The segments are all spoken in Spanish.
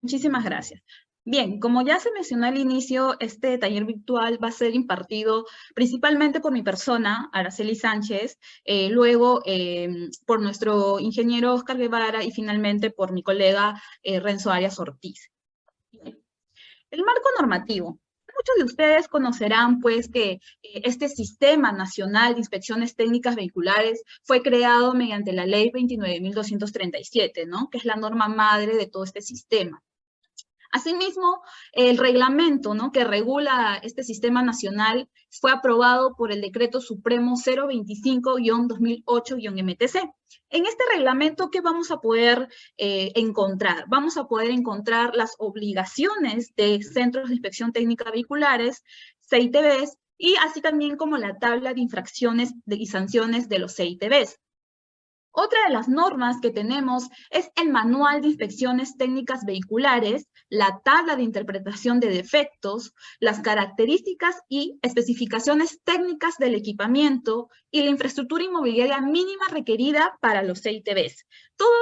Muchísimas gracias. Bien, como ya se mencionó al inicio, este taller virtual va a ser impartido principalmente por mi persona, Araceli Sánchez, luego por nuestro ingeniero Oscar Guevara y finalmente por mi colega Renzo Arias Ortiz. Bien. El marco normativo. Muchos de ustedes conocerán pues que este Sistema Nacional de Inspecciones Técnicas Vehiculares fue creado mediante la Ley 29.237, ¿no? Que es la norma madre de todo este sistema. Asimismo, el reglamento, ¿no?, que regula este sistema nacional fue aprobado por el Decreto Supremo 025-2008-MTC. En este reglamento, ¿qué vamos a poder encontrar? Vamos a poder encontrar las obligaciones de centros de inspección técnica vehiculares, CITBs, y así también como la tabla de infracciones y sanciones de los CITBs. Otra de las normas que tenemos es el Manual de Inspecciones Técnicas Vehiculares, la tabla de interpretación de defectos, las características y especificaciones técnicas del equipamiento y la infraestructura inmobiliaria mínima requerida para los CITBs. Todo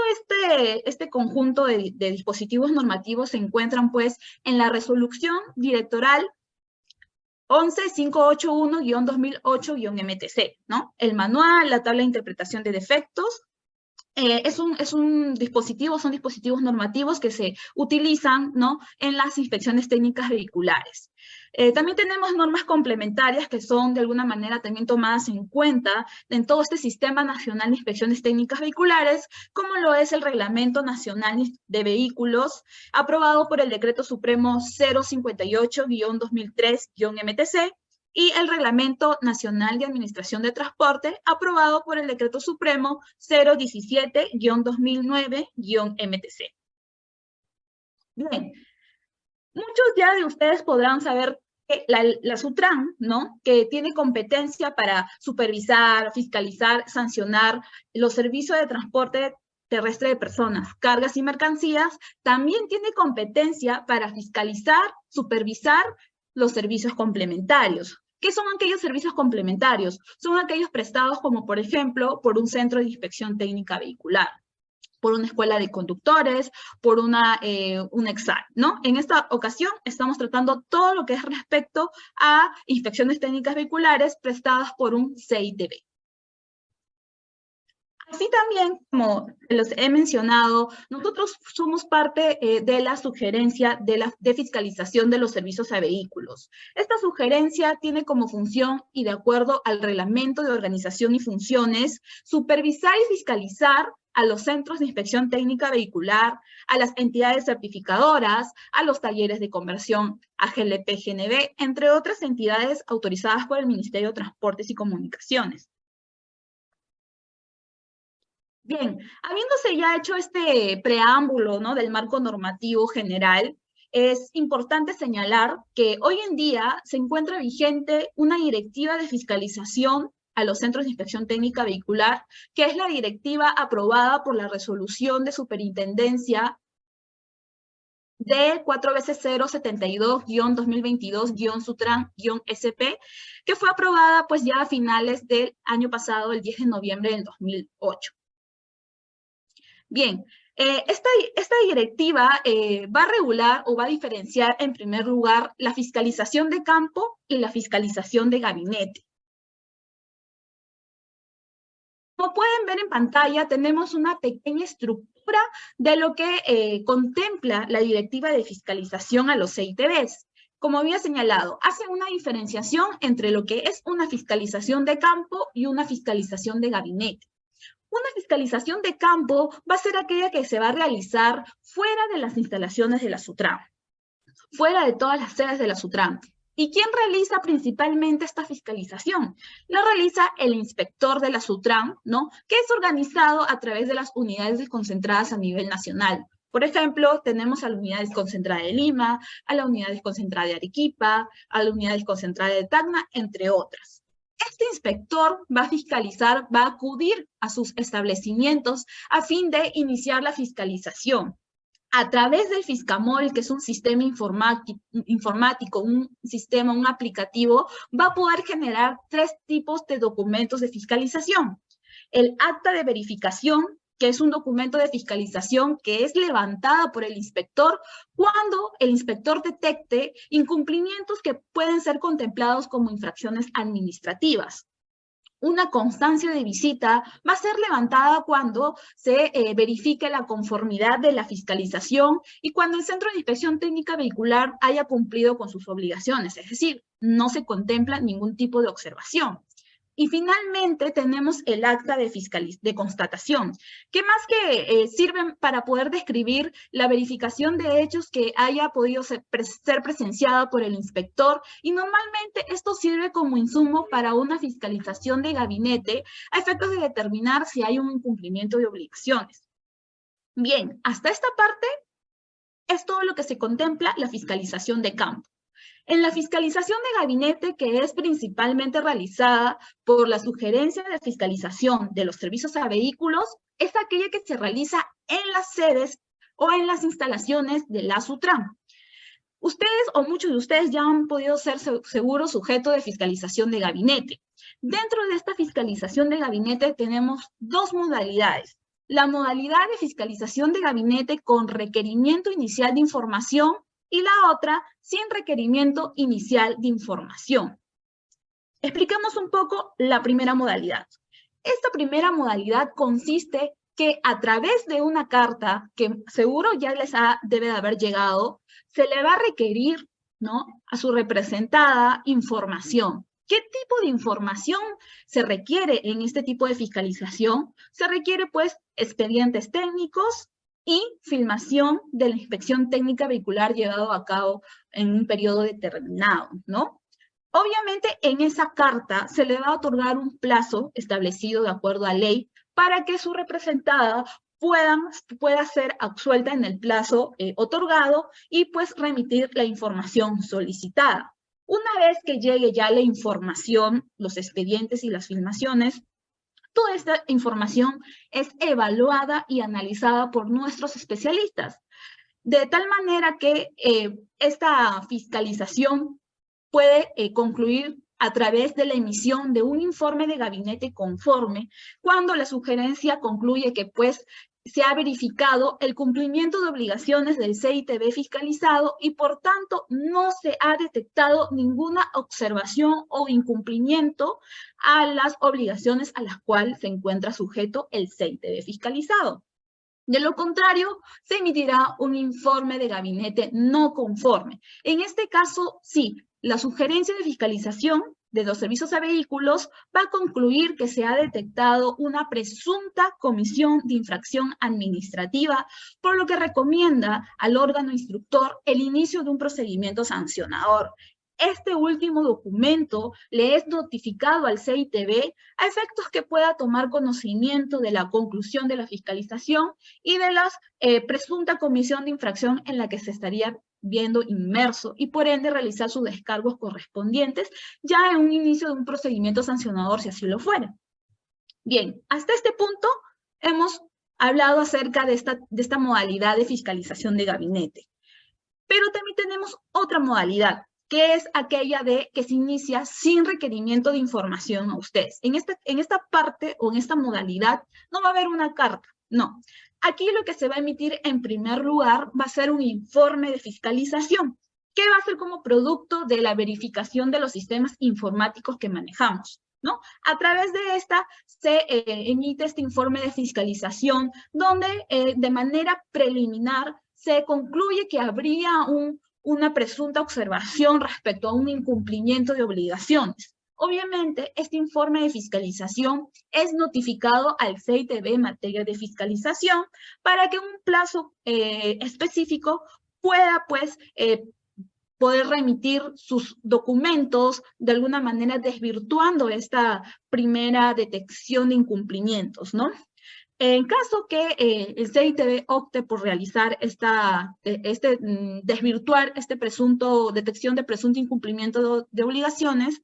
este conjunto de dispositivos normativos se encuentran pues en la resolución directoral 11581-2008-MTC, ¿no? El manual, la tabla de interpretación de defectos, son dispositivos normativos que se utilizan, ¿no?, en las inspecciones técnicas vehiculares. También tenemos normas complementarias que son de alguna manera también tomadas en cuenta en todo este Sistema Nacional de Inspecciones Técnicas Vehiculares, como lo es el Reglamento Nacional de Vehículos, aprobado por el Decreto Supremo 058-2003-MTC, y el Reglamento Nacional de Administración de Transporte, aprobado por el Decreto Supremo 017-2009-MTC. Bien, muchos ya de ustedes podrán saber que la SUTRAN, ¿no?, que tiene competencia para supervisar, fiscalizar, sancionar los servicios de transporte terrestre de personas, cargas y mercancías, también tiene competencia para fiscalizar, supervisar los servicios complementarios. ¿Qué son aquellos servicios complementarios? Son aquellos prestados como, por ejemplo, por un centro de inspección técnica vehicular, por una escuela de conductores, por un EXAR, ¿no? En esta ocasión estamos tratando todo lo que es respecto a inspecciones técnicas vehiculares prestadas por un CITB. Así también, como los he mencionado, nosotros somos parte de la sugerencia de fiscalización de los servicios a vehículos. Esta sugerencia tiene como función, y de acuerdo al reglamento de organización y funciones, supervisar y fiscalizar a los centros de inspección técnica vehicular, a las entidades certificadoras, a los talleres de conversión AGLP-GNV, entre otras entidades autorizadas por el Ministerio de Transportes y Comunicaciones. Bien, habiéndose ya hecho este preámbulo, ¿no?, del marco normativo general, es importante señalar que hoy en día se encuentra vigente una directiva de fiscalización a los centros de inspección técnica vehicular, que es la directiva aprobada por la resolución de superintendencia de 4/072-2022-SUTRAN-SP, que fue aprobada pues ya a finales del año pasado, el 10 de noviembre del 2008. Bien, esta directiva va a regular o va a diferenciar en primer lugar la fiscalización de campo y la fiscalización de gabinete. Como pueden ver en pantalla, tenemos una pequeña estructura de lo que contempla la directiva de fiscalización a los CITBs. Como había señalado, hace una diferenciación entre lo que es una fiscalización de campo y una fiscalización de gabinete. Una fiscalización de campo va a ser aquella que se va a realizar fuera de las instalaciones de la SUTRAN, fuera de todas las sedes de la SUTRAN. ¿Y quién realiza principalmente esta fiscalización? La realiza el inspector de la SUTRAN, ¿no?, que es organizado a través de las unidades desconcentradas a nivel nacional. Por ejemplo, tenemos a la unidad desconcentrada de Lima, a la unidad desconcentrada de Arequipa, a la unidad desconcentrada de Tacna, entre otras. Este inspector va a fiscalizar, va a acudir a sus establecimientos a fin de iniciar la fiscalización. A través del Fiscamol, que es un sistema informático, un aplicativo, va a poder generar 3 tipos de documentos de fiscalización: el acta de verificación, que es un documento de fiscalización que es levantada por el inspector cuando el inspector detecte incumplimientos que pueden ser contemplados como infracciones administrativas. Una constancia de visita va a ser levantada cuando se verifique la conformidad de la fiscalización y cuando el Centro de Inspección Técnica Vehicular haya cumplido con sus obligaciones, es decir, no se contempla ningún tipo de observación. Y finalmente tenemos el acta de constatación, que más que sirven para poder describir la verificación de hechos que haya podido ser presenciada por el inspector, y normalmente esto sirve como insumo para una fiscalización de gabinete a efectos de determinar si hay un incumplimiento de obligaciones. Bien, hasta esta parte es todo lo que se contempla la fiscalización de campo. En la fiscalización de gabinete, que es principalmente realizada por la sugerencia de fiscalización de los servicios a vehículos, es aquella que se realiza en las sedes o en las instalaciones de la SUTRAM. Ustedes o muchos de ustedes ya han podido ser seguro sujeto de fiscalización de gabinete. Dentro de esta fiscalización de gabinete tenemos dos modalidades. La modalidad de fiscalización de gabinete con requerimiento inicial de información y la otra sin requerimiento inicial de información. Expliquemos un poco la primera modalidad. Esta primera modalidad consiste que a través de una carta, que seguro ya debe de haber llegado, se le va a requerir, ¿no?, a su representada información. ¿Qué tipo de información se requiere en este tipo de fiscalización? Se requiere, pues, expedientes técnicos y filmación de la inspección técnica vehicular llevado a cabo en un periodo determinado, ¿no? Obviamente, en esa carta se le va a otorgar un plazo establecido de acuerdo a ley para que su representada pueda ser absuelta en el plazo otorgado y pues remitir la información solicitada. Una vez que llegue ya la información, los expedientes y las filmaciones, toda esta información es evaluada y analizada por nuestros especialistas, de tal manera que esta fiscalización puede concluir a través de la emisión de un informe de gabinete conforme, cuando la sugerencia concluye que pues se ha verificado el cumplimiento de obligaciones del CITB fiscalizado y por tanto no se ha detectado ninguna observación o incumplimiento a las obligaciones a las cuales se encuentra sujeto el CITB fiscalizado. De lo contrario, se emitirá un informe de gabinete no conforme. En este caso, sí, la sugerencia de fiscalización de los servicios a vehículos va a concluir que se ha detectado una presunta comisión de infracción administrativa, por lo que recomienda al órgano instructor el inicio de un procedimiento sancionador. Este último documento le es notificado al CITB a efectos que pueda tomar conocimiento de la conclusión de la fiscalización y de la presunta comisión de infracción en la que se estaría viendo inmerso y por ende realizar sus descargos correspondientes ya en un inicio de un procedimiento sancionador si así lo fuera. Bien, hasta este punto hemos hablado acerca de esta modalidad de fiscalización de gabinete. Pero también tenemos otra modalidad, que es aquella de que se inicia sin requerimiento de información a ustedes. En esta parte o en esta modalidad no va a haber una carta, no. Aquí lo que se va a emitir en primer lugar va a ser un informe de fiscalización, que va a ser como producto de la verificación de los sistemas informáticos que manejamos, ¿no? A través de esta se emite este informe de fiscalización donde de manera preliminar se concluye que habría una presunta observación respecto a un incumplimiento de obligaciones. Obviamente, este informe de fiscalización es notificado al CITB en materia de fiscalización para que en un plazo específico pueda, pues, poder remitir sus documentos, de alguna manera desvirtuando esta primera detección de incumplimientos, ¿no? En caso que el CITB opte por realizar desvirtuar detección de presunto incumplimiento de obligaciones,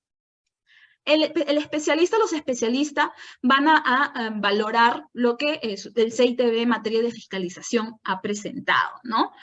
el especialista, los especialistas van a valorar lo que el CITB en materia de fiscalización ha presentado, ¿no?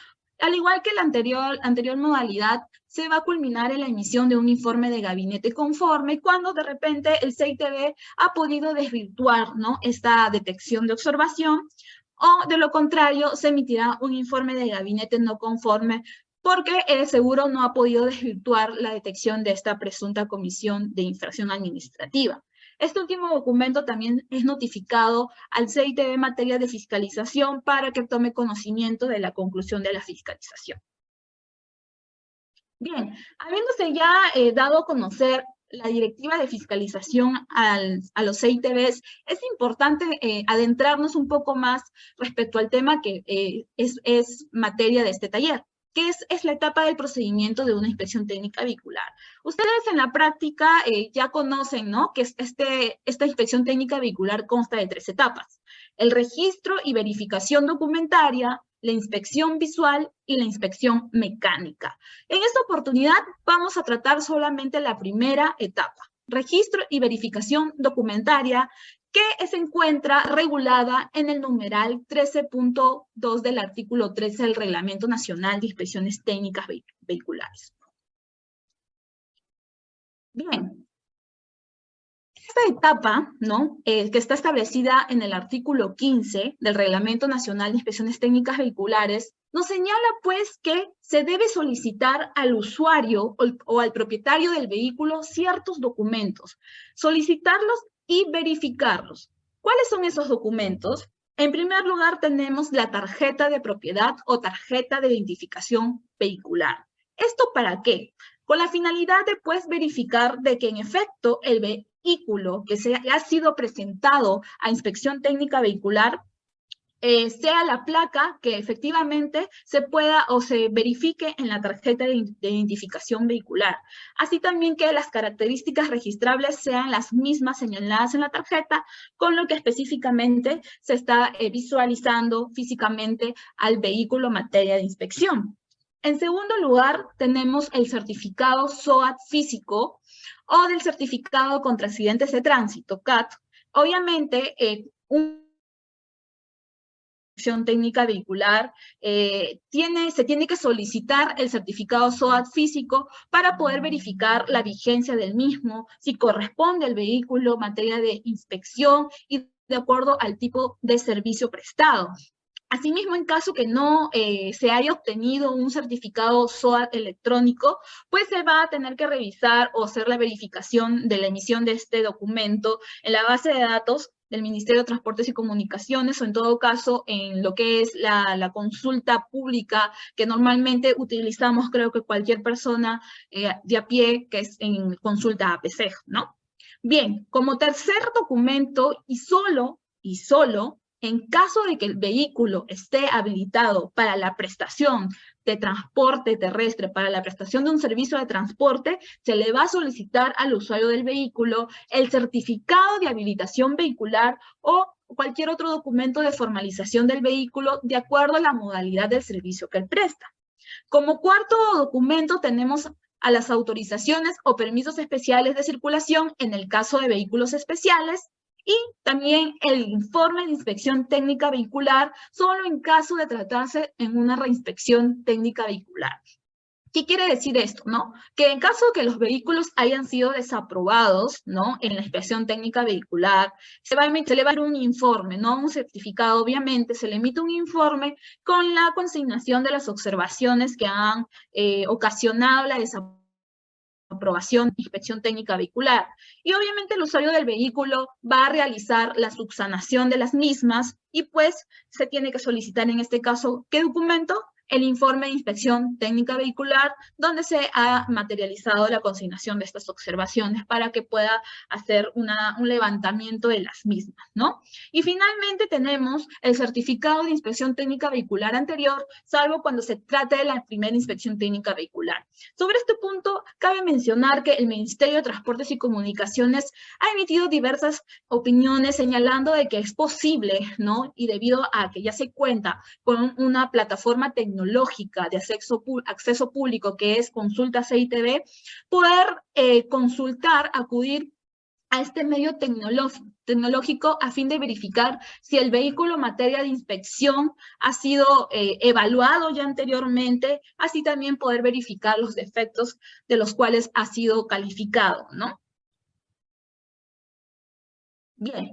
Al igual que la anterior modalidad, se va a culminar en la emisión de un informe de gabinete conforme cuando de repente el CITB ha podido desvirtuar, ¿no?, esta detección de observación, o de lo contrario se emitirá un informe de gabinete no conforme porque el seguro no ha podido desvirtuar la detección de esta presunta comisión de infracción administrativa. Este último documento también es notificado al CITB en materia de fiscalización para que tome conocimiento de la conclusión de la fiscalización. Bien, habiéndose ya dado a conocer la directiva de fiscalización a los CITBs, es importante adentrarnos un poco más respecto al tema que es materia de este taller, que es la etapa del procedimiento de una inspección técnica vehicular. Ustedes en la práctica ya conocen, ¿no?, que esta inspección técnica vehicular consta de 3 etapas: el registro y verificación documentaria, la inspección visual y la inspección mecánica. En esta oportunidad vamos a tratar solamente la primera etapa, registro y verificación documentaria, que se encuentra regulada en el numeral 13.2 del artículo 13 del Reglamento Nacional de Inspecciones Técnicas Vehiculares. Bien. Esta etapa, ¿no?, que está establecida en el artículo 15 del Reglamento Nacional de Inspecciones Técnicas Vehiculares, nos señala, pues, que se debe solicitar al usuario o al propietario del vehículo ciertos documentos, solicitarlos y verificarlos. ¿Cuáles son esos documentos? En primer lugar, tenemos la tarjeta de propiedad o tarjeta de identificación vehicular. ¿Esto para qué? Con la finalidad de, pues, verificar de que en efecto el vehículo que ha sido presentado a inspección técnica vehicular sea la placa que efectivamente se pueda o se verifique en la tarjeta de identificación vehicular. Así también que las características registrables sean las mismas señaladas en la tarjeta, con lo que específicamente se está visualizando físicamente al vehículo en materia de inspección. En segundo lugar, tenemos el certificado SOAT físico o del certificado contra accidentes de tránsito, CAT. Obviamente, técnica vehicular, se tiene que solicitar el certificado SOAT físico para poder verificar la vigencia del mismo, si corresponde al vehículo en materia de inspección y de acuerdo al tipo de servicio prestado. Asimismo, en caso que no se haya obtenido un certificado SOAT electrónico, pues se va a tener que revisar o hacer la verificación de la emisión de este documento en la base de datos del Ministerio de Transportes y Comunicaciones, o en todo caso en lo que es la consulta pública que normalmente utilizamos, creo que cualquier persona de a pie, que es en consulta APC, ¿no? Bien, como tercer documento y solo en caso de que el vehículo esté habilitado para la prestación de transporte terrestre, para la prestación de un servicio de transporte, se le va a solicitar al usuario del vehículo el certificado de habilitación vehicular o cualquier otro documento de formalización del vehículo de acuerdo a la modalidad del servicio que él presta. Como cuarto documento tenemos a las autorizaciones o permisos especiales de circulación en el caso de vehículos especiales, y también el informe de inspección técnica vehicular solo en caso de tratarse en una reinspección técnica vehicular. ¿Qué quiere decir esto, no? Que en caso de que los vehículos hayan sido desaprobados, ¿no?, en la inspección técnica vehicular, se le va a dar un informe, no un certificado, obviamente, se le emite un informe con la consignación de las observaciones que han ocasionado la desaprobación, inspección técnica vehicular. Y obviamente el usuario del vehículo va a realizar la subsanación de las mismas y pues se tiene que solicitar en este caso, ¿qué documento? El informe de inspección técnica vehicular, donde se ha materializado la consignación de estas observaciones para que pueda hacer un levantamiento de las mismas, ¿no? Y finalmente tenemos el certificado de inspección técnica vehicular anterior, salvo cuando se trate de la primera inspección técnica vehicular. Sobre este punto, cabe mencionar que el Ministerio de Transportes y Comunicaciones ha emitido diversas opiniones señalando de que es posible, ¿no?, y debido a que ya se cuenta con una plataforma tecnológica de acceso público que es Consulta CITB, poder consultar, acudir a este medio tecnológico a fin de verificar si el vehículo en materia de inspección ha sido evaluado ya anteriormente, así también poder verificar los defectos de los cuales ha sido calificado, ¿no? Bien.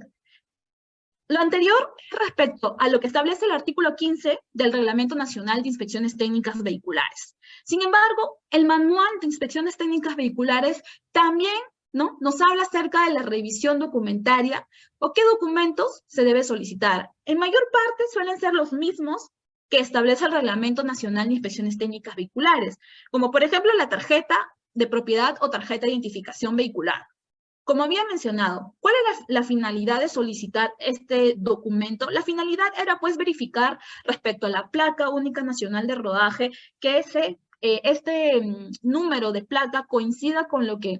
Lo anterior respecto a lo que establece el artículo 15 del Reglamento Nacional de Inspecciones Técnicas Vehiculares. Sin embargo, el Manual de Inspecciones Técnicas Vehiculares también, ¿no?, nos habla acerca de la revisión documentaria o qué documentos se debe solicitar. En mayor parte suelen ser los mismos que establece el Reglamento Nacional de Inspecciones Técnicas Vehiculares, como por ejemplo la tarjeta de propiedad o tarjeta de identificación vehicular. Como había mencionado, ¿cuál era la finalidad de solicitar este documento? La finalidad era pues verificar respecto a la placa única nacional de rodaje que este número de placa coincida con lo que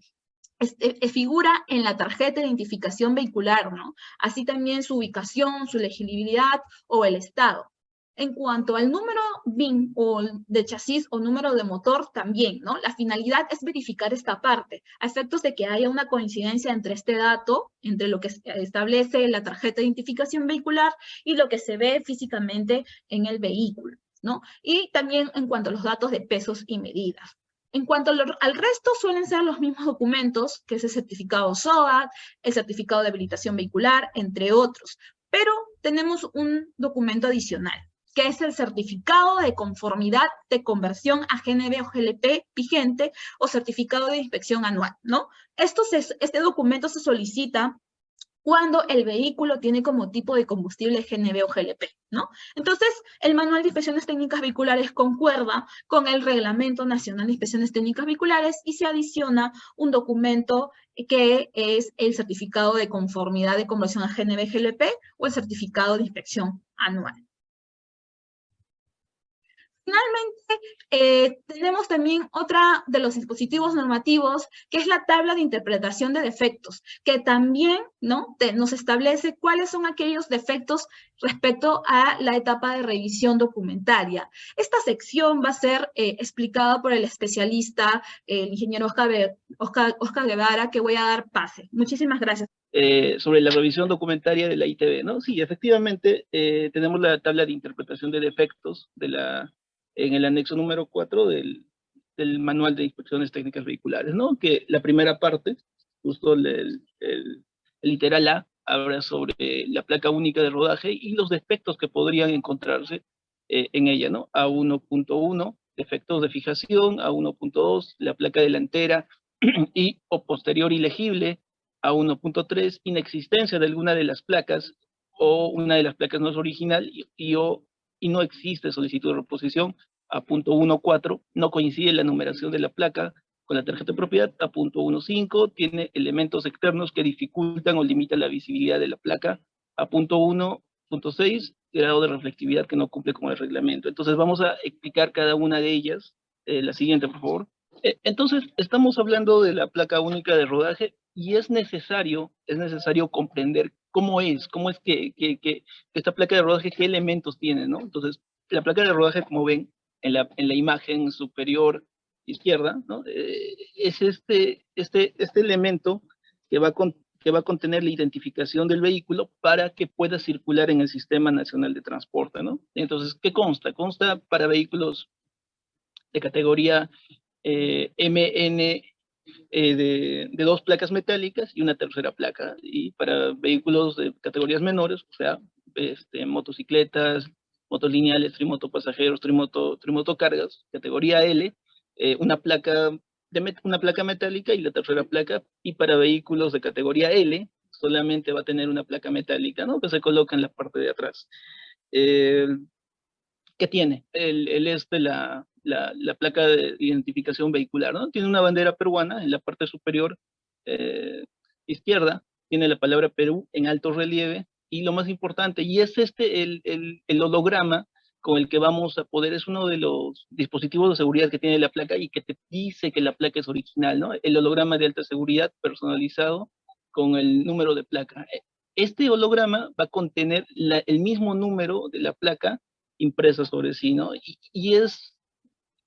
figura en la tarjeta de identificación vehicular, ¿no? Así también su ubicación, su legibilidad o el estado. En cuanto al número VIN o de chasis o número de motor, también, ¿no? La finalidad es verificar esta parte, a efectos de que haya una coincidencia entre este dato, entre lo que establece la tarjeta de identificación vehicular y lo que se ve físicamente en el vehículo, ¿no? Y también en cuanto a los datos de pesos y medidas. En cuanto al resto, suelen ser los mismos documentos, que es el certificado SOAT, el certificado de habilitación vehicular, entre otros. Pero tenemos un documento adicional, que es el certificado de conformidad de conversión a GNV o GLP vigente o certificado de inspección anual, ¿no? Este documento se solicita cuando el vehículo tiene como tipo de combustible GNV o GLP, ¿no? Entonces, el Manual de Inspecciones Técnicas Vehiculares concuerda con el Reglamento Nacional de Inspecciones Técnicas Vehiculares y se adiciona un documento que es el certificado de conformidad de conversión a GNV-GLP o el certificado de inspección anual. Finalmente, tenemos también otra de los dispositivos normativos, que es la tabla de interpretación de defectos, que también, ¿no?, nos establece cuáles son aquellos defectos respecto a la etapa de revisión documentaria. Esta sección va a ser explicada por el especialista, el ingeniero Oscar Guevara, que voy a dar pase. Muchísimas gracias. Sobre la revisión documentaria de la ITV, ¿no? Sí, efectivamente, tenemos la tabla de interpretación de defectos en el anexo número 4 del Manual de Inspecciones Técnicas Vehiculares, ¿no? Que la primera parte, justo el literal A, habla sobre la placa única de rodaje y los defectos que podrían encontrarse en ella, ¿no? A1.1, defectos de fijación, A1.2, la placa delantera y o posterior ilegible, A1.3, inexistencia de alguna de las placas o una de las placas no es original y no existe solicitud de reposición. A.1.4, no coincide la numeración de la placa con la tarjeta de propiedad. A.1.5, tiene elementos externos que dificultan o limitan la visibilidad de la placa. A.1.6, grado de reflectividad que no cumple con el reglamento. Entonces vamos a explicar cada una de ellas. La siguiente, por favor. Entonces, estamos hablando de la placa única de rodaje y es necesario comprender cómo es que esta placa de rodaje, qué elementos tiene, ¿no? Entonces, la placa de rodaje, como ven en la imagen superior izquierda, ¿no? Es este elemento que va a contener la identificación del vehículo para que pueda circular en el Sistema Nacional de Transporte, ¿no? Entonces, ¿qué consta? Consta para vehículos de categoría MN de 2 placas metálicas y una tercera placa. Y para vehículos de categorías menores, o sea, motocicletas, motos lineales, trimoto pasajeros, trimoto cargas, categoría L, una placa metálica y la tercera placa. Y para vehículos de categoría L, solamente va a tener una placa metálica, ¿no?, que se coloca en la parte de atrás. ¿Qué tiene? La placa de identificación vehicular, ¿no? Tiene una bandera peruana en la parte superior izquierda, tiene la palabra Perú en alto relieve, y lo más importante, y es el holograma con el que vamos a poder, es uno de los dispositivos de seguridad que tiene la placa y que te dice que la placa es original, ¿no? El holograma de alta seguridad personalizado con el número de placa. Este holograma va a contener el mismo número de la placa impresa sobre sí, ¿no? Y es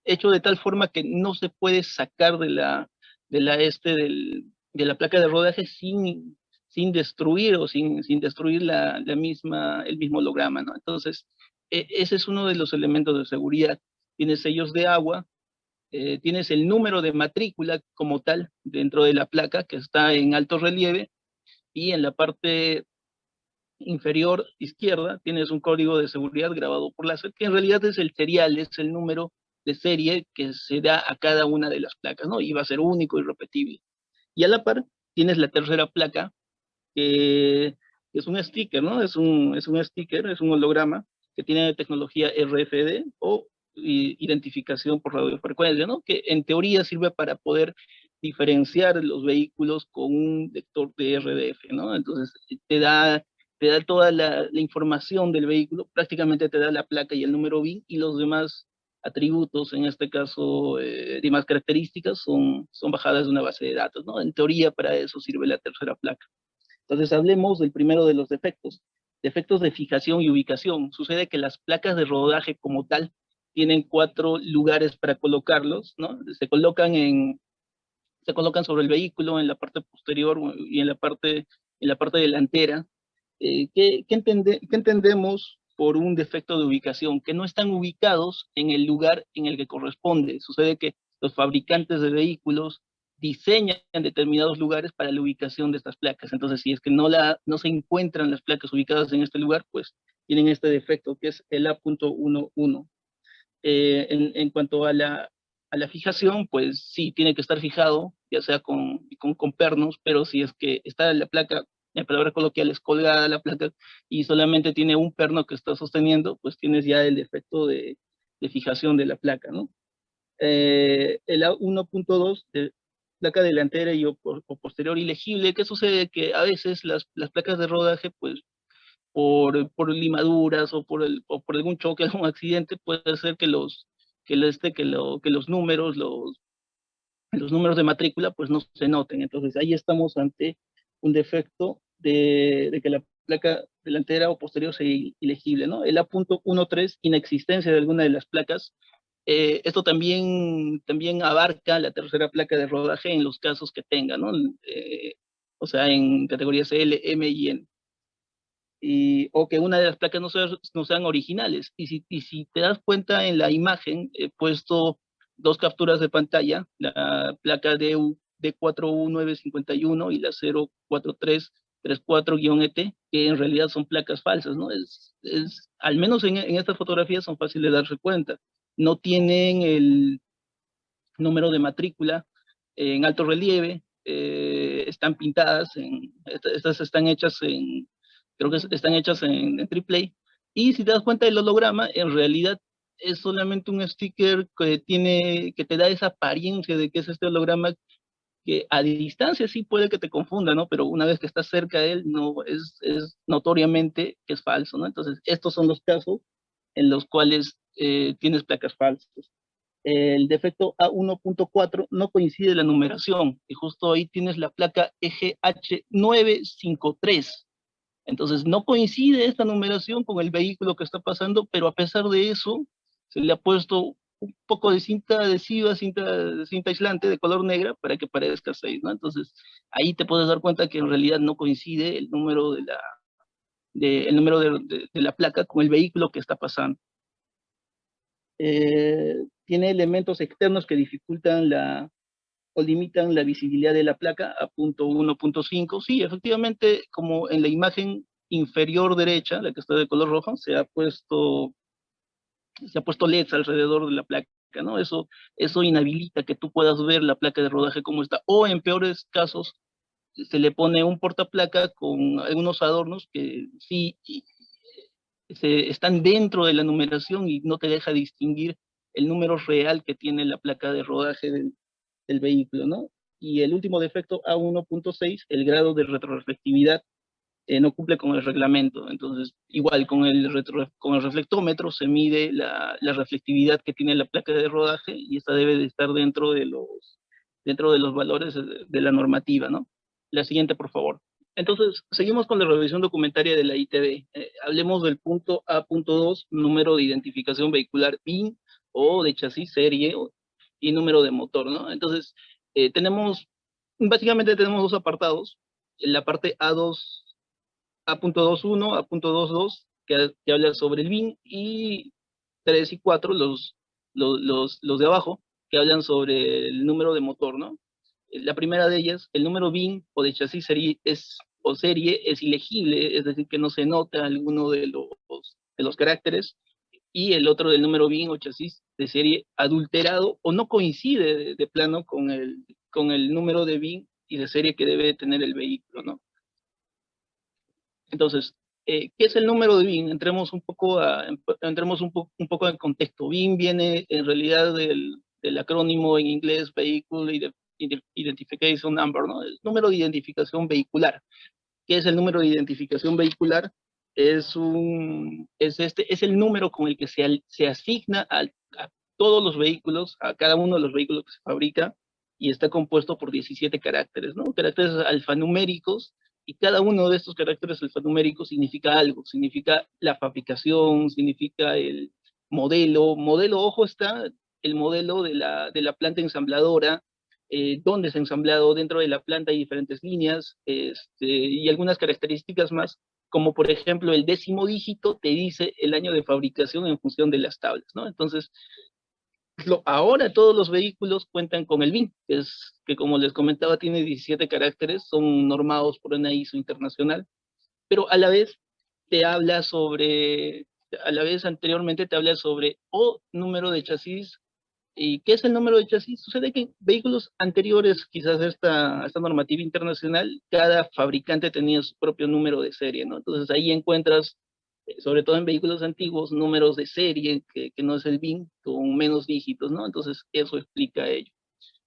hecho de tal forma que no se puede sacar del de la placa de rodaje sin destruir o sin destruir el mismo holograma, ¿no? Entonces, ese es uno de los elementos de seguridad. Tienes sellos de agua, tienes el número de matrícula como tal dentro de la placa que está en alto relieve, y en la parte inferior izquierda tienes un código de seguridad grabado por láser, que en realidad es el serial, es el número de serie que se da a cada una de las placas, ¿no? Y va a ser único y repetible. Y a la par tienes la tercera placa, que es un sticker, ¿no? Es un sticker, es un holograma que tiene tecnología RFD o identificación por radiofrecuencia, ¿no? Que en teoría sirve para poder diferenciar los vehículos con un lector de RDF, ¿no? Entonces te da toda la información del vehículo, prácticamente te da la placa y el número BIN, y los demás atributos, en este caso, demás características, son bajadas de una base de datos, ¿no? En teoría para eso sirve la tercera placa. Entonces hablemos del primero de los defectos. Defectos de fijación y ubicación. Sucede que las placas de rodaje como tal tienen 4 lugares para colocarlos, ¿no? Se colocan sobre el vehículo, en la parte posterior y en la parte delantera. ¿Qué entendemos por un defecto de ubicación? Que no están ubicados en el lugar en el que corresponde. Sucede que los fabricantes de vehículos diseñan determinados lugares para la ubicación de estas placas. Entonces, si es que no se encuentran las placas ubicadas en este lugar, pues tienen este defecto, que es el A.11. En cuanto a la fijación, pues sí, tiene que estar fijado, ya sea con pernos, pero si es que está la placa, en palabras coloquiales, colgada la placa, y solamente tiene un perno que está sosteniendo, pues tienes ya el defecto de fijación de la placa, ¿no? El A1.2, de placa delantera o posterior ilegible. ¿Qué sucede? Que a veces las placas de rodaje, pues por limaduras o por algún choque, algún accidente, puede ser que los números de matrícula pues no se noten. Entonces ahí estamos ante un defecto de que la placa delantera o posterior sea ilegible, ¿no? El A.13, inexistencia de alguna de las placas. Esto también abarca la tercera placa de rodaje en los casos que tenga, ¿no? O sea, en categorías L, M y N. O que una de las placas no sean originales. Y si te das cuenta, en la imagen he puesto 2 capturas de pantalla, la placa D4U951 y la 04334-ET, que en realidad son placas falsas, ¿no? Al menos en estas fotografías son fáciles de darse cuenta. No tienen el número de matrícula en alto relieve, están pintadas, estas están hechas creo que están hechas en AAA, y si te das cuenta, el holograma en realidad es solamente un sticker que te da esa apariencia de que es este holograma, que a distancia sí puede que te confunda, ¿no? Pero una vez que estás cerca de él, no, es notoriamente que es falso, ¿no? Entonces, estos son los casos en los cuales tienes placas falsas. El defecto A1.4, no coincide la numeración, y justo ahí tienes la placa EGH953. Entonces no coincide esta numeración con el vehículo que está pasando, pero a pesar de eso se le ha puesto un poco de cinta adhesiva, cinta aislante de color negra, para que parezca 6, ¿no? Entonces ahí te puedes dar cuenta que en realidad no coincide el número de la placa con el vehículo que está pasando. Tiene elementos externos que dificultan o limitan la visibilidad de la placa a punto 1.5. Sí, efectivamente, como en la imagen inferior derecha, la que está de color rojo, se ha puesto LEDs alrededor de la placa, ¿no? Eso inhabilita que tú puedas ver la placa de rodaje como está, o en peores casos se le pone un portaplaca con algunos adornos que sí están dentro de la numeración y no te deja distinguir el número real que tiene la placa de rodaje del vehículo, ¿no? Y el último defecto, A1.6, el grado de retroreflectividad no cumple con el reglamento. Entonces, igual con el reflectómetro se mide la reflectividad que tiene la placa de rodaje, y esta debe de estar dentro de los valores de la normativa, ¿no? La siguiente, por favor. Entonces, seguimos con la revisión documentaria de la ITV. Hablemos del punto A.2, número de identificación vehicular BIN o de chasis serie y número de motor, ¿no? Entonces, tenemos básicamente tenemos dos apartados. En la parte A2, A.21, A.22, que habla sobre el BIM, y 3 y 4, los de abajo, que hablan sobre el número de motor, ¿no? La primera de ellas, el número BIN o de chasis o serie es ilegible, es decir, que no se nota alguno de los caracteres, y el otro del número BIN o chasis de serie adulterado o no coincide de plano con el número de BIN y de serie que debe tener el vehículo, ¿no? Entonces, ¿qué es el número de BIN? Entremos un poco un poco en contexto. BIN viene en realidad del acrónimo en inglés Vehicle Identification Number, ¿no? El número de identificación vehicular. ¿Qué es el número de identificación vehicular? Es el número con el que se asigna a todos los vehículos, a cada uno de los vehículos que se fabrica, y está compuesto por 17 caracteres, ¿no? Caracteres alfanuméricos, y cada uno de estos caracteres alfanuméricos significa algo, significa la fabricación, significa el modelo. Modelo, ojo, está el modelo de la planta ensambladora, dónde se ha ensamblado. Dentro de la planta hay diferentes líneas, y algunas características más, como por ejemplo el 10º dígito te dice el año de fabricación en función de las tablas, ¿no? Entonces, ahora todos los vehículos cuentan con el BIN, que como les comentaba tiene 17 caracteres, son normados por una ISO internacional, pero a la vez anteriormente te habla sobre número de chasis. ¿Y qué es el número de chasis? Sucede que en vehículos anteriores, quizás a esta normativa internacional, cada fabricante tenía su propio número de serie, ¿no? Entonces ahí encuentras, sobre todo en vehículos antiguos, números de serie, que no es el BIN, con menos dígitos, ¿no? Entonces eso explica ello.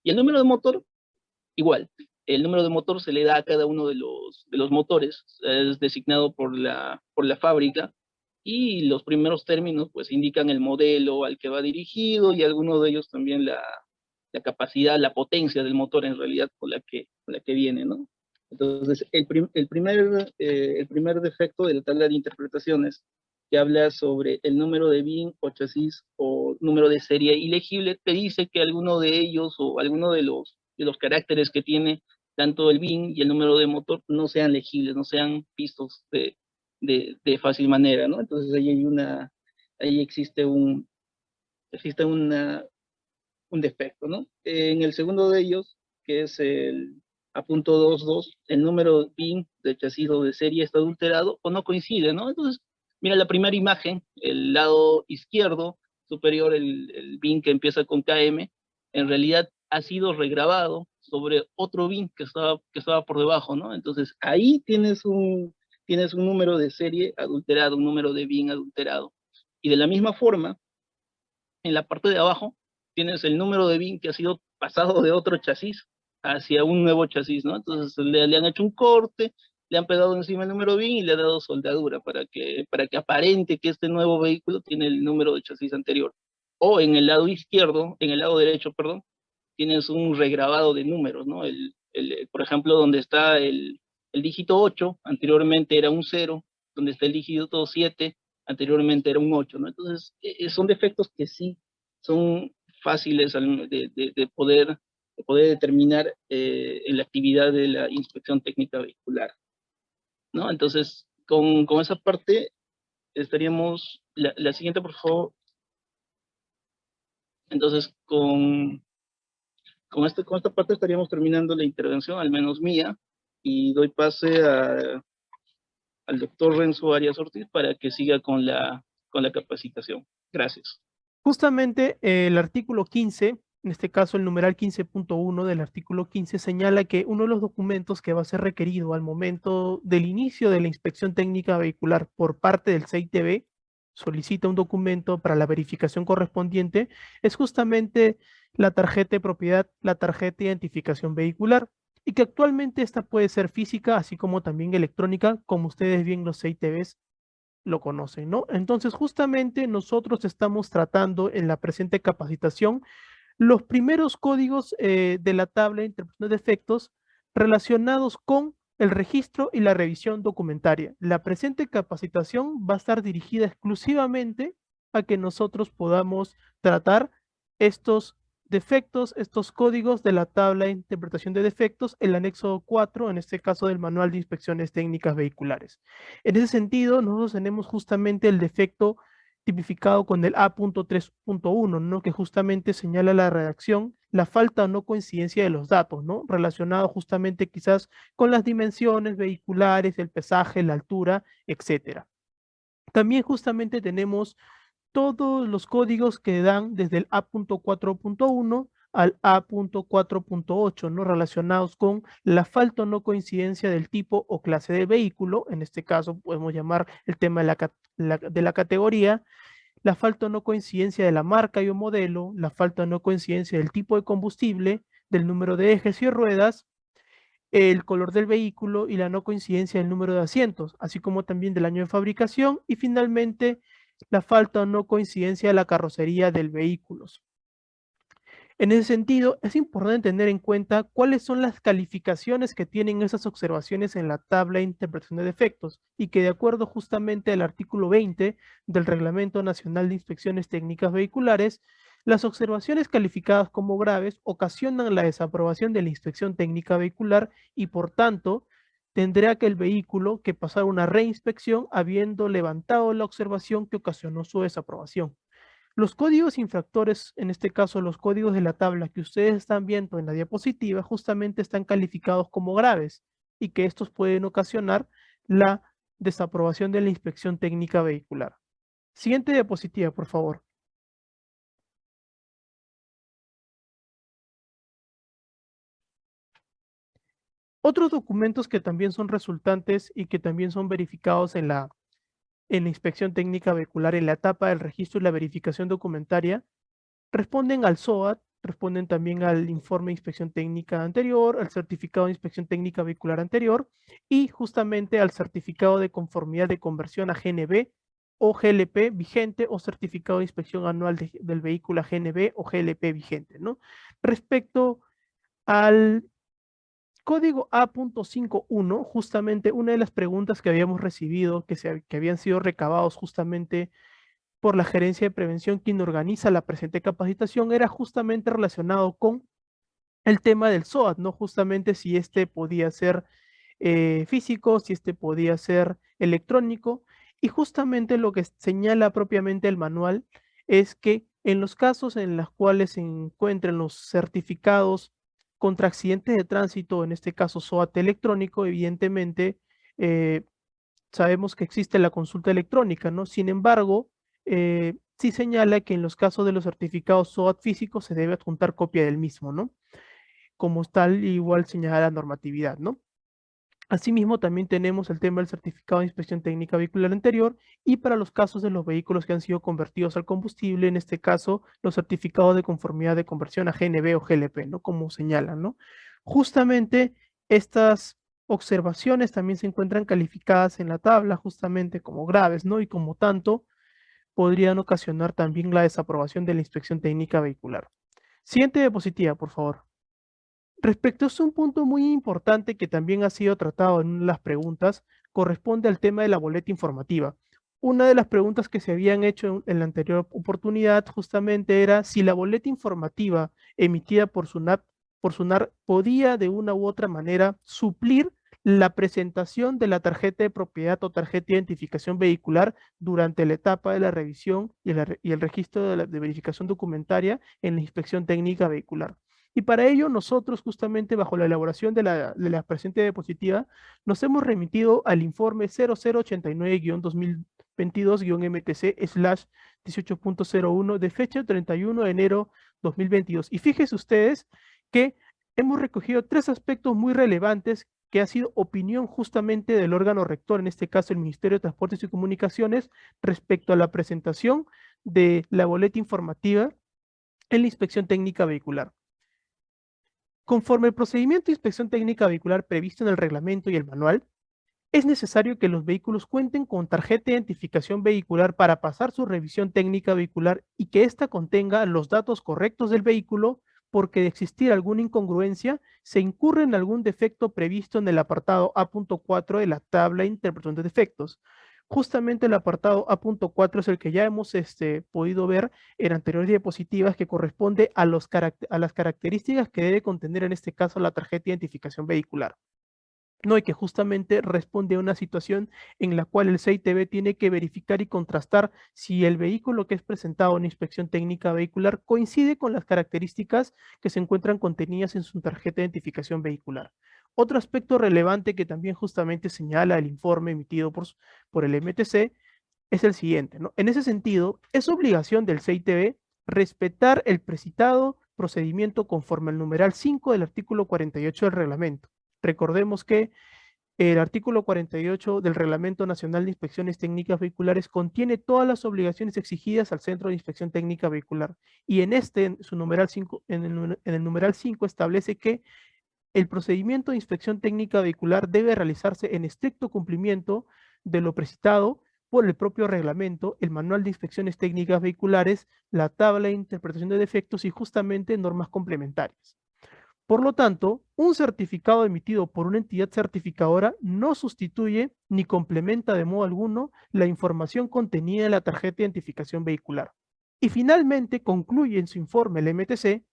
Y el número de motor, igual. El número de motor se le da a cada uno de los motores, es designado por la fábrica, y los primeros términos pues indican el modelo al que va dirigido, y algunos de ellos también la capacidad, la potencia del motor en realidad con la que viene, ¿no? Entonces, el primer defecto de la tabla de interpretaciones, que habla sobre el número de BIN o chasis o número de serie ilegible, te dice que alguno de ellos o alguno de los caracteres que tiene tanto el BIN y el número de motor no sean legibles, no sean vistos de fácil manera, ¿no? Entonces ahí existe un defecto, ¿no? En el segundo de ellos, que es el A.22, el número BIN de chasis o de serie está adulterado o no coincide, ¿no? Entonces, mira la primera imagen, el lado izquierdo superior, el BIN que empieza con KM, en realidad ha sido regrabado sobre otro BIN que estaba por debajo, ¿no? Entonces, ahí tienes un número de serie adulterado, un número de BIN adulterado. Y de la misma forma, en la parte de abajo, tienes el número de BIN que ha sido pasado de otro chasis hacia un nuevo chasis, ¿no? Entonces le han hecho un corte, le han pegado encima el número BIN y le han dado soldadura para que aparente que este nuevo vehículo tiene el número de chasis anterior. O en el lado derecho, perdón, tienes un regrabado de números, ¿no? Por ejemplo, donde está el dígito 8, anteriormente era un 0, donde está el dígito 7, anteriormente era un 8, ¿no? Entonces, son defectos que sí son fáciles de poder determinar en la actividad de la inspección técnica vehicular, ¿no? Entonces, con esa parte estaríamos, la siguiente, por favor. Entonces, con esta parte estaríamos terminando la intervención, al menos mía, y doy pase al doctor Renzo Arias Ortiz para que siga con la capacitación. Gracias. Justamente el artículo 15, en este caso el numeral 15.1 del artículo 15, señala que uno de los documentos que va a ser requerido al momento del inicio de la inspección técnica vehicular por parte del CITB, solicita un documento para la verificación correspondiente, es justamente la tarjeta de propiedad, la tarjeta de identificación vehicular, y que actualmente esta puede ser física, así como también electrónica, como ustedes bien los CITBs lo conocen, ¿no? Entonces, justamente nosotros estamos tratando en la presente capacitación los primeros códigos de la tabla de interpretación de defectos relacionados con el registro y la revisión documentaria. La presente capacitación va a estar dirigida exclusivamente a que nosotros podamos tratar estos defectos, estos códigos de la tabla de interpretación de defectos, el anexo 4, en este caso del Manual de Inspecciones Técnicas Vehiculares. En ese sentido, nosotros tenemos justamente el defecto tipificado con el A.3.1, ¿no? Que justamente señala la redacción, la falta o no coincidencia de los datos, ¿no? Relacionado justamente quizás con las dimensiones vehiculares, el pesaje, la altura, etcétera. También justamente tenemos todos los códigos que dan desde el A.4.1 al A.4.8, ¿no? Relacionados con la falta o no coincidencia del tipo o clase de vehículo, en este caso podemos llamar el tema de la categoría, la falta o no coincidencia de la marca y o modelo, la falta o no coincidencia del tipo de combustible, del número de ejes y ruedas, el color del vehículo y la no coincidencia del número de asientos, así como también del año de fabricación y finalmente la falta o no coincidencia de la carrocería del vehículo. En ese sentido, es importante tener en cuenta cuáles son las calificaciones que tienen esas observaciones en la tabla de interpretación de defectos y que de acuerdo justamente al artículo 20 del Reglamento Nacional de Inspecciones Técnicas Vehiculares, las observaciones calificadas como graves ocasionan la desaprobación de la inspección técnica vehicular y por tanto tendrá que el vehículo que pasar una reinspección habiendo levantado la observación que ocasionó su desaprobación. Los códigos infractores, en este caso los códigos de la tabla que ustedes están viendo en la diapositiva, justamente están calificados como graves y que estos pueden ocasionar la desaprobación de la inspección técnica vehicular. Siguiente diapositiva, por favor. Otros documentos que también son resultantes y que también son verificados en la inspección técnica vehicular en la etapa del registro y la verificación documentaria responden al SOAT, responden también al informe de inspección técnica anterior, al certificado de inspección técnica vehicular anterior y justamente al certificado de conformidad de conversión a GNV o GLP vigente o certificado de inspección anual del vehículo a GNV o GLP vigente, ¿no? Respecto al código A.51, justamente una de las preguntas que habíamos recibido, que habían sido recabados justamente por la Gerencia de Prevención, quien organiza la presente capacitación, era justamente relacionado con el tema del SOAT, ¿no? Justamente si este podía ser físico, si este podía ser electrónico, y justamente lo que señala propiamente el manual es que en los casos en los cuales se encuentren los certificados contra accidentes de tránsito, en este caso SOAT electrónico, evidentemente sabemos que existe la consulta electrónica, ¿no? Sin embargo, sí señala que en los casos de los certificados SOAT físicos se debe adjuntar copia del mismo, ¿no? Como tal, igual señala la normatividad, ¿no? Asimismo, también tenemos el tema del certificado de inspección técnica vehicular anterior y para los casos de los vehículos que han sido convertidos al combustible, en este caso, los certificados de conformidad de conversión a GNV o GLP, ¿no? Como señalan, ¿no? Justamente estas observaciones también se encuentran calificadas en la tabla justamente como graves, ¿no? Y como tanto, podrían ocasionar también la desaprobación de la inspección técnica vehicular. Siguiente diapositiva, por favor. Respecto a esto, un punto muy importante que también ha sido tratado en las preguntas corresponde al tema de la boleta informativa. Una de las preguntas que se habían hecho en la anterior oportunidad justamente era si la boleta informativa emitida por SUNAT podía de una u otra manera suplir la presentación de la tarjeta de propiedad o tarjeta de identificación vehicular durante la etapa de la revisión y el registro de verificación documentaria en la inspección técnica vehicular. Y para ello nosotros justamente bajo la elaboración de la presente diapositiva nos hemos remitido al informe 0089-2022-MTC/18.01 de fecha 31 de enero 2022. Y fíjense ustedes que hemos recogido tres aspectos muy relevantes que ha sido opinión justamente del órgano rector, en este caso el Ministerio de Transportes y Comunicaciones, respecto a la presentación de la boleta informativa en la inspección técnica vehicular. Conforme el procedimiento de inspección técnica vehicular previsto en el reglamento y el manual, es necesario que los vehículos cuenten con tarjeta de identificación vehicular para pasar su revisión técnica vehicular y que ésta contenga los datos correctos del vehículo, porque de existir alguna incongruencia, se incurre en algún defecto previsto en el apartado A.4 de la tabla de interpretación de defectos. Justamente el apartado A.4 es el que ya hemos podido ver en anteriores diapositivas, que corresponde a las características que debe contener en este caso la tarjeta de identificación vehicular. No, y que justamente responde a una situación en la cual el CITB tiene que verificar y contrastar si el vehículo que es presentado en inspección técnica vehicular coincide con las características que se encuentran contenidas en su tarjeta de identificación vehicular. Otro aspecto relevante que también justamente señala el informe emitido por el MTC es el siguiente, ¿no? En ese sentido, es obligación del CITB respetar el precitado procedimiento conforme al numeral 5 del artículo 48 del reglamento. Recordemos que el artículo 48 del Reglamento Nacional de Inspecciones Técnicas Vehiculares contiene todas las obligaciones exigidas al Centro de Inspección Técnica Vehicular. Y en su numeral 5, en el numeral 5 establece que el procedimiento de inspección técnica vehicular debe realizarse en estricto cumplimiento de lo precitado por el propio reglamento, el manual de inspecciones técnicas vehiculares, la tabla de interpretación de defectos y justamente normas complementarias. Por lo tanto, un certificado emitido por una entidad certificadora no sustituye ni complementa de modo alguno la información contenida en la tarjeta de identificación vehicular. Y finalmente concluye en su informe el MTC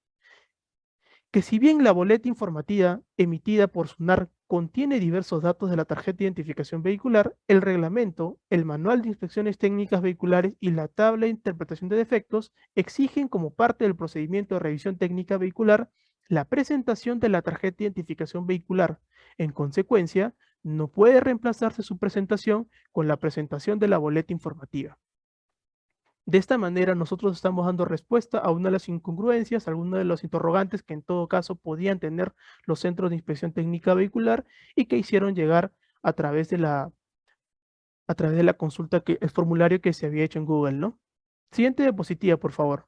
que si bien la boleta informativa emitida por SUNAR contiene diversos datos de la tarjeta de identificación vehicular, el reglamento, el manual de inspecciones técnicas vehiculares y la tabla de interpretación de defectos exigen como parte del procedimiento de revisión técnica vehicular la presentación de la tarjeta de identificación vehicular. En consecuencia, no puede reemplazarse su presentación con la presentación de la boleta informativa. De esta manera, nosotros estamos dando respuesta a una de las incongruencias, a algunos de los interrogantes que en todo caso podían tener los centros de inspección técnica vehicular y que hicieron llegar a través de la consulta, el formulario que se había hecho en Google, ¿no? Siguiente diapositiva, por favor.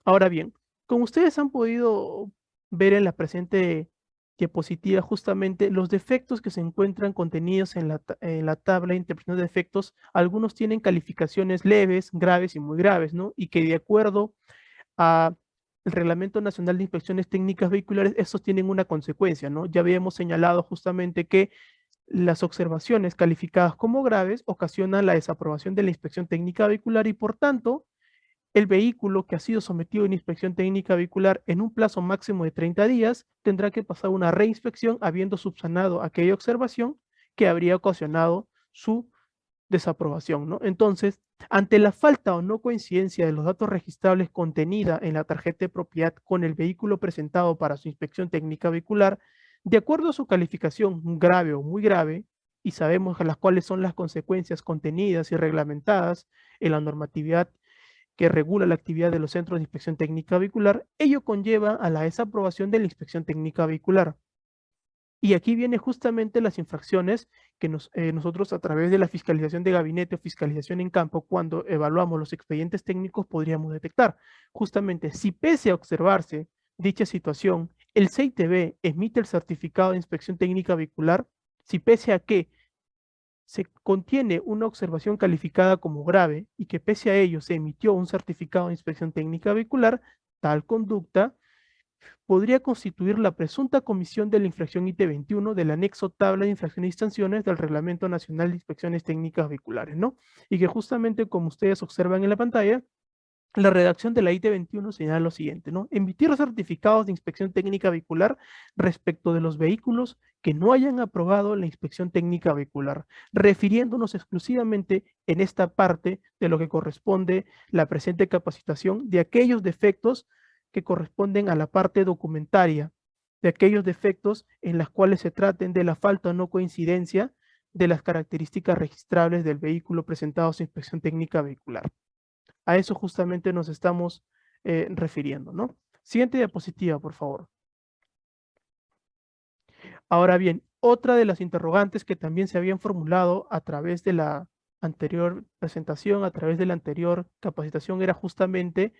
Ahora bien, como ustedes han podido ver en la presente diapositiva, justamente los defectos que se encuentran contenidos en la tabla de interpretación de defectos, algunos tienen calificaciones leves, graves y muy graves, ¿no? Y que de acuerdo al Reglamento Nacional de Inspecciones Técnicas Vehiculares, estos tienen una consecuencia, ¿no? Ya habíamos señalado justamente que las observaciones calificadas como graves ocasionan la desaprobación de la inspección técnica vehicular y, por tanto, el vehículo que ha sido sometido a una inspección técnica vehicular en un plazo máximo de 30 días tendrá que pasar una reinspección habiendo subsanado aquella observación que habría ocasionado su desaprobación, ¿no? Entonces, ante la falta o no coincidencia de los datos registrables contenida en la tarjeta de propiedad con el vehículo presentado para su inspección técnica vehicular, de acuerdo a su calificación grave o muy grave, y sabemos las cuales son las consecuencias contenidas y reglamentadas en la normatividad que regula la actividad de los centros de inspección técnica vehicular, ello conlleva a la desaprobación de la inspección técnica vehicular. Y aquí vienen justamente las infracciones que nosotros a través de la fiscalización de gabinete o fiscalización en campo, cuando evaluamos los expedientes técnicos, podríamos detectar. Justamente, si pese a observarse dicha situación, el CITB emite el certificado de inspección técnica vehicular, si pese a que se contiene una observación calificada como grave y que pese a ello se emitió un certificado de inspección técnica vehicular, tal conducta podría constituir la presunta comisión de la infracción IT 21 del anexo tabla de infracciones y sanciones del Reglamento Nacional de Inspecciones Técnicas Vehiculares, ¿no? Y que justamente como ustedes observan en la pantalla, la redacción de la IT 21 señala lo siguiente, ¿no? Emitir certificados de inspección técnica vehicular respecto de los vehículos que no hayan aprobado la inspección técnica vehicular, refiriéndonos exclusivamente en esta parte de lo que corresponde la presente capacitación de aquellos defectos que corresponden a la parte documentaria, de aquellos defectos en las cuales se traten de la falta o no coincidencia de las características registrables del vehículo presentados a inspección técnica vehicular. A eso justamente nos estamos refiriendo, ¿no? Siguiente diapositiva, por favor. Ahora bien, otra de las interrogantes que también se habían formulado a través de la anterior presentación, a través de la anterior capacitación, era justamente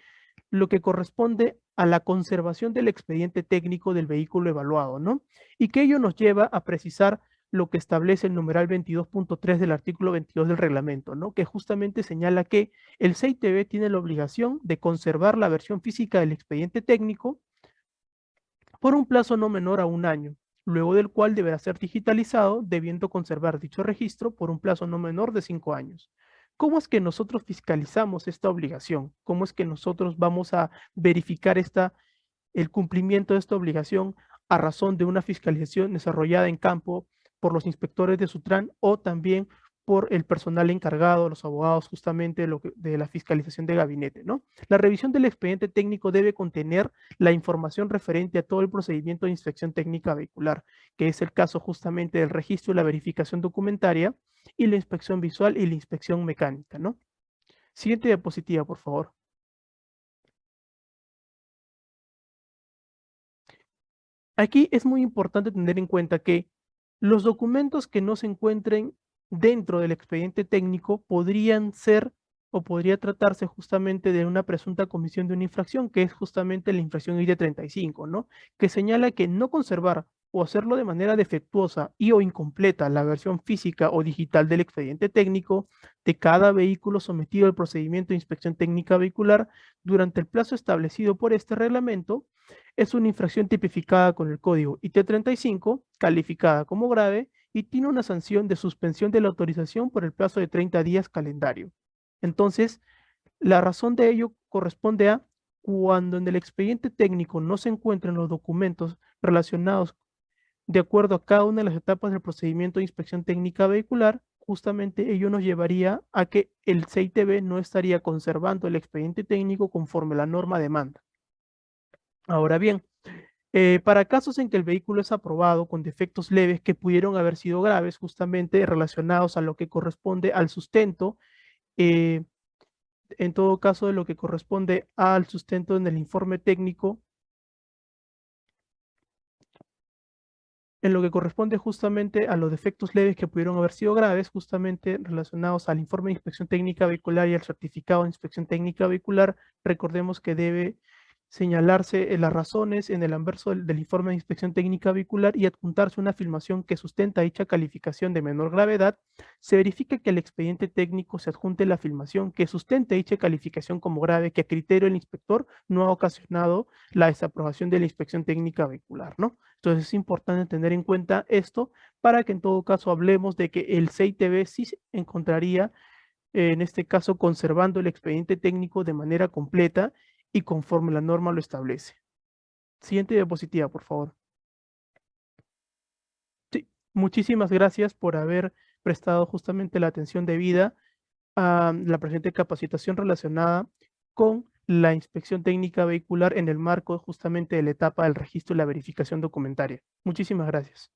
lo que corresponde a la conservación del expediente técnico del vehículo evaluado, ¿no? Y que ello nos lleva a precisar lo que establece el numeral 22.3 del artículo 22 del reglamento, ¿no? Que justamente señala que el CITB tiene la obligación de conservar la versión física del expediente técnico por un plazo no menor a un año, luego del cual deberá ser digitalizado, debiendo conservar dicho registro por un plazo no menor de 5 años. ¿Cómo es que nosotros fiscalizamos esta obligación? ¿Cómo es que nosotros vamos a verificar el cumplimiento de esta obligación a razón de una fiscalización desarrollada en campo por los inspectores de Sutran o también por el personal encargado, los abogados justamente de la fiscalización de gabinete, ¿no? La revisión del expediente técnico debe contener la información referente a todo el procedimiento de inspección técnica vehicular, que es el caso justamente del registro y la verificación documentaria y la inspección visual y la inspección mecánica, ¿no? Siguiente diapositiva, por favor. Aquí es muy importante tener en cuenta que los documentos que no se encuentren dentro del expediente técnico podrían ser o podría tratarse justamente de una presunta comisión de una infracción, que es justamente la infracción ID 35, ¿no? Que señala que no conservar o hacerlo de manera defectuosa y o incompleta la versión física o digital del expediente técnico de cada vehículo sometido al procedimiento de inspección técnica vehicular durante el plazo establecido por este reglamento es una infracción tipificada con el código IT-35, calificada como grave y tiene una sanción de suspensión de la autorización por el plazo de 30 días calendario. Entonces, la razón de ello corresponde a cuando en el expediente técnico no se encuentran los documentos relacionados de acuerdo a cada una de las etapas del procedimiento de inspección técnica vehicular, justamente ello nos llevaría a que el CITB no estaría conservando el expediente técnico conforme la norma demanda. Ahora bien, para casos en que el vehículo es aprobado con defectos leves que pudieron haber sido graves, justamente relacionados a lo que corresponde al sustento, en todo caso de lo que corresponde al sustento en el informe técnico, en lo que corresponde justamente a los defectos leves que pudieron haber sido graves, justamente relacionados al informe de inspección técnica vehicular y al certificado de inspección técnica vehicular, recordemos que debe señalarse las razones en el anverso del informe de inspección técnica vehicular y adjuntarse una filmación que sustenta dicha calificación de menor gravedad. Se verifica que al expediente técnico se adjunte la filmación que sustente dicha calificación como grave que a criterio del inspector no ha ocasionado la desaprobación de la inspección técnica vehicular, ¿no? Entonces es importante tener en cuenta esto para que en todo caso hablemos de que el CITB sí se encontraría, en este caso, conservando el expediente técnico de manera completa y conforme la norma lo establece. Siguiente diapositiva, por favor. Sí, muchísimas gracias por haber prestado justamente la atención debida a la presente capacitación relacionada con la inspección técnica vehicular en el marco justamente de la etapa del registro y la verificación documentaria. Muchísimas gracias.